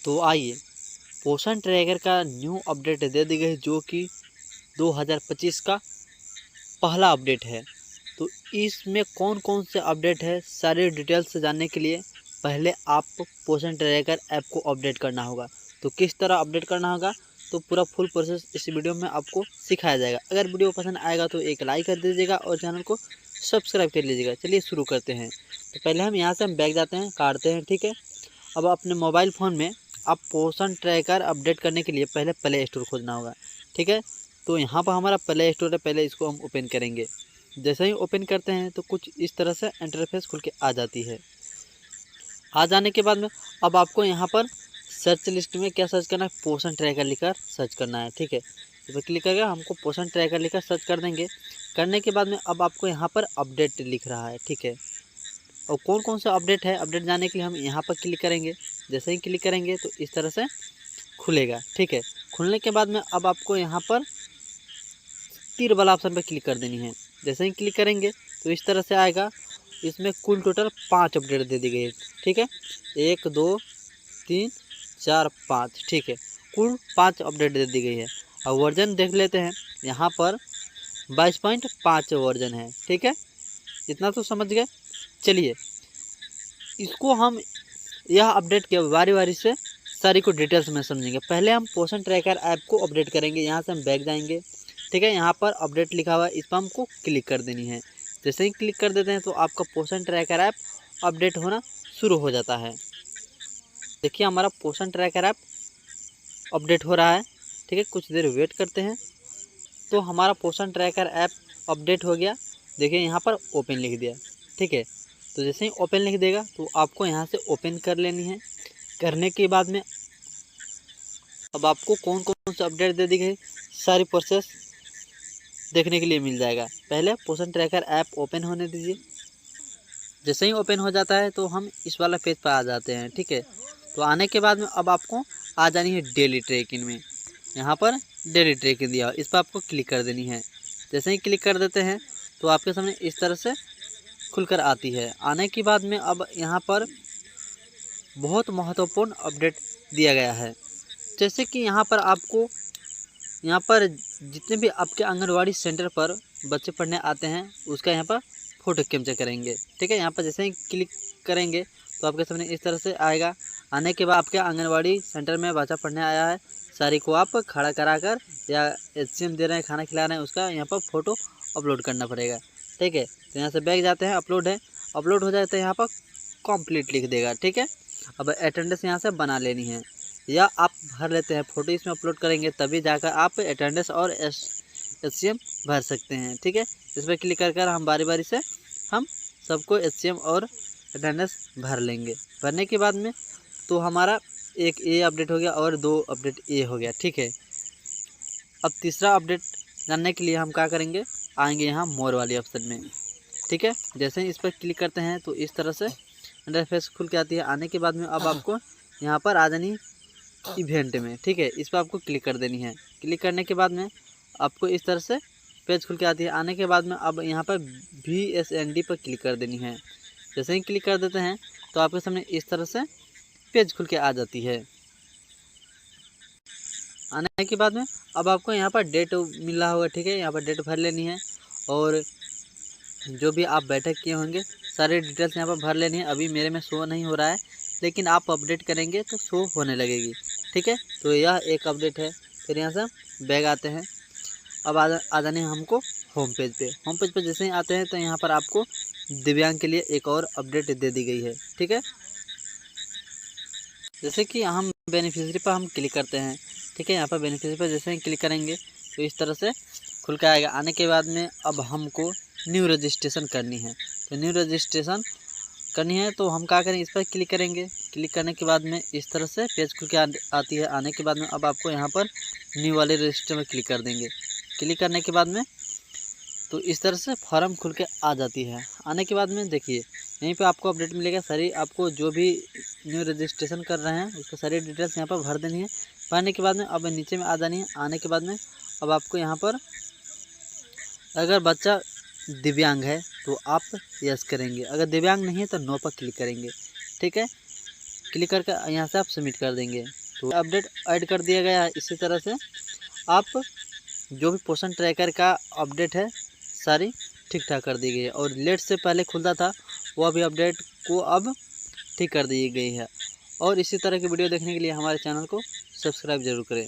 तो आइए पोषण ट्रैकर का न्यू अपडेट दे दी गई, जो कि 2025 का पहला अपडेट है। तो इसमें कौन कौन से अपडेट है, सारी डिटेल्स से जानने के लिए पहले आप पोषण ट्रैकर ऐप को अपडेट करना होगा। तो किस तरह अपडेट करना होगा, तो पूरा फुल प्रोसेस इस वीडियो में आपको सिखाया जाएगा। अगर वीडियो पसंद आएगा तो एक लाइक कर दीजिएगा और चैनल को सब्सक्राइब कर लीजिएगा। चलिए शुरू करते हैं। तो पहले हम यहाँ से बैक जाते हैं, काटते हैं, ठीक है। अब अपने मोबाइल फ़ोन में आप पोषण ट्रैकर अपडेट करने के लिए पहले प्ले स्टोर खोजना होगा, ठीक है। तो यहाँ पर हमारा प्ले स्टोर है, पहले इसको हम ओपन करेंगे। जैसे ही ओपन करते हैं तो कुछ इस तरह से इंटरफेस खुल के आ जाती है। आ जाने के बाद में अब आपको यहाँ पर सर्च लिस्ट में क्या सर्च करना है, पोषण ट्रैकर लिखकर सर्च करना है, ठीक है। इस पर क्लिक करके हमको पोषण ट्रैकर लिखकर सर्च कर देंगे। करने के बाद में अब आपको यहाँ पर अपडेट लिख रहा है, ठीक है। और कौन कौन सा अपडेट है, अपडेट जाने के लिए हम यहाँ पर क्लिक करेंगे। जैसे ही क्लिक करेंगे तो इस तरह से खुलेगा, ठीक है। खुलने के बाद में अब आपको यहाँ पर तीर वाला ऑप्शन पर क्लिक कर देनी है। जैसे ही क्लिक करेंगे तो इस तरह से आएगा। इसमें कुल टोटल 5 अपडेट दे दी गई है, ठीक है। 1 2 3 4 5, ठीक है। कुल 5 अपडेट दे दी गई है। और वर्जन देख लेते हैं, यहाँ पर 22.5 वर्जन है, ठीक है। इतना तो समझ गए। चलिए इसको हम यह अपडेट के बारी बारी से सारी को डिटेल्स में समझेंगे। पहले हम पोषण ट्रैकर ऐप को अपडेट करेंगे। यहाँ से हम बैक जाएंगे, ठीक है। यहाँ पर अपडेट लिखा हुआ है, इस पर हमको क्लिक कर देनी है। जैसे ही क्लिक कर देते हैं तो आपका पोषण ट्रैकर ऐप अपडेट होना शुरू हो जाता है। देखिए हमारा पोषण ट्रैकर ऐप अपडेट हो रहा है, ठीक है। कुछ देर वेट करते हैं। तो हमारा पोषण ट्रैकर ऐप अपडेट हो गया। देखिए यहाँ पर ओपन लिख दिया, ठीक है। तो जैसे ही ओपन लिख देगा तो आपको यहाँ से ओपन कर लेनी है। करने के बाद में अब आपको कौन कौन से अपडेट दे दी गई सारी प्रोसेस देखने के लिए मिल जाएगा। पहले पोषण ट्रैकर ऐप ओपन होने दीजिए। जैसे ही ओपन हो जाता है तो हम इस वाला पेज पर आ जाते हैं, ठीक है। तो आने के बाद में अब आपको आ जानी है डेली ट्रैकिंग में। यहाँ पर डेली ट्रैकिंग दिया, इस पर आपको क्लिक कर देनी है। जैसे ही क्लिक कर देते हैं तो आपके सामने इस तरह से खुलकर आती है। आने के बाद में अब यहाँ पर बहुत महत्वपूर्ण अपडेट दिया गया है। जैसे कि यहाँ पर आपको यहाँ पर जितने भी आपके आंगनवाड़ी सेंटर पर बच्चे पढ़ने आते हैं उसका यहाँ पर फ़ोटो कैप्चर करेंगे, ठीक है। यहाँ पर जैसे ही क्लिक करेंगे तो आपके सामने इस तरह से आएगा। आने के बाद आपके आंगनवाड़ी सेंटर में बच्चा पढ़ने आया है, सारी को आप खड़ा करा कर या HCM दे रहे हैं, खाना खिला रहे हैं, उसका यहाँ पर फ़ोटो अपलोड करना पड़ेगा, ठीक है। तो यहाँ से बैक जाते हैं, अपलोड है, अपलोड हो जाता है। यहाँ पर कंप्लीट लिख देगा, ठीक है। अब अटेंडेंस यहाँ से बना लेनी है या आप भर लेते हैं, फ़ोटो इसमें अपलोड करेंगे तभी जाकर आप अटेंडेंस और HCM भर सकते हैं, ठीक है। इस पर क्लिक कर हम बारी बारी से हम सबको HCM और अटेंडेंस भर लेंगे। भरने के बाद में तो हमारा एक ए अपडेट हो गया और 2 अपडेट ए हो गया, ठीक है। अब तीसरा अपडेट जानने के लिए हम क्या करेंगे, आएंगे यहाँ मोर वाले ऑप्शन में, ठीक है। जैसे ही इस पर क्लिक करते हैं तो इस तरह से इंटरफेस खुल के आती है। आने के बाद में अब आपको यहाँ पर आ जानी इवेंट में, ठीक है। इस पर आपको क्लिक कर देनी है। क्लिक करने के बाद में आपको इस तरह से पेज खुल के आती है। आने के बाद में अब यहाँ पर VSND पर क्लिक कर देनी है। जैसे ही क्लिक कर देते हैं तो आपके सामने इस तरह से पेज खुल के आ जाती है। आने के बाद में अब आपको यहाँ पर डेट मिल रहा होगा, ठीक है। यहाँ पर डेट भर लेनी है और जो भी आप बैठक किए होंगे सारे डिटेल्स यहाँ पर भर लेनी है। अभी मेरे में शो नहीं हो रहा है, लेकिन आप अपडेट करेंगे तो शो होने लगेगी, ठीक है। तो यह एक अपडेट है। फिर यहाँ से बैग आते हैं। अब आ जाने हैं हमको होम पेज पे। होम पेज पे जैसे ही आते हैं तो यहाँ पर आपको दिव्यांग के लिए एक और अपडेट दे दी गई है, ठीक है। जैसे कि हम बेनिफिशियरी पर हम क्लिक करते हैं, ठीक है। यहाँ पर बेनिफिशियरी पर जैसे ही क्लिक करेंगे तो इस तरह से खुल के आएगा। आने के बाद में अब हमको न्यू रजिस्ट्रेशन करनी है। तो न्यू रजिस्ट्रेशन करनी है तो हम क्या करेंगे, इस पर क्लिक करेंगे। क्लिक करने के बाद में इस तरह से पेज खुल के आती है। आने के बाद में अब आपको यहाँ पर न्यू वाले रजिस्टर में क्लिक कर देंगे। क्लिक करने के बाद में तो इस तरह से फॉर्म खुल के आ जाती है। आने के बाद में देखिए यहीं पे आपको अपडेट मिलेगा। सारी आपको जो भी न्यू रजिस्ट्रेशन कर रहे हैं उसका सारी डिटेल्स यहाँ पर भर देनी है। भरने के बाद में अब नीचे में आ जानी है। आने के बाद में अब आपको यहाँ पर अगर बच्चा दिव्यांग है तो आप यस करेंगे, अगर दिव्यांग नहीं है तो नो पर क्लिक करेंगे, ठीक है। क्लिक करके यहाँ से आप सबमिट कर देंगे तो अपडेट ऐड कर दिया गया है। इसी तरह से आप जो भी पोषण ट्रैकर का अपडेट है सारी ठीक ठाक कर दी गई है, और लेट से पहले खुलता था वो भी अपडेट को अब ठीक कर दी गई है। और इसी तरह की वीडियो देखने के लिए हमारे चैनल को सब्सक्राइब जरूर करें।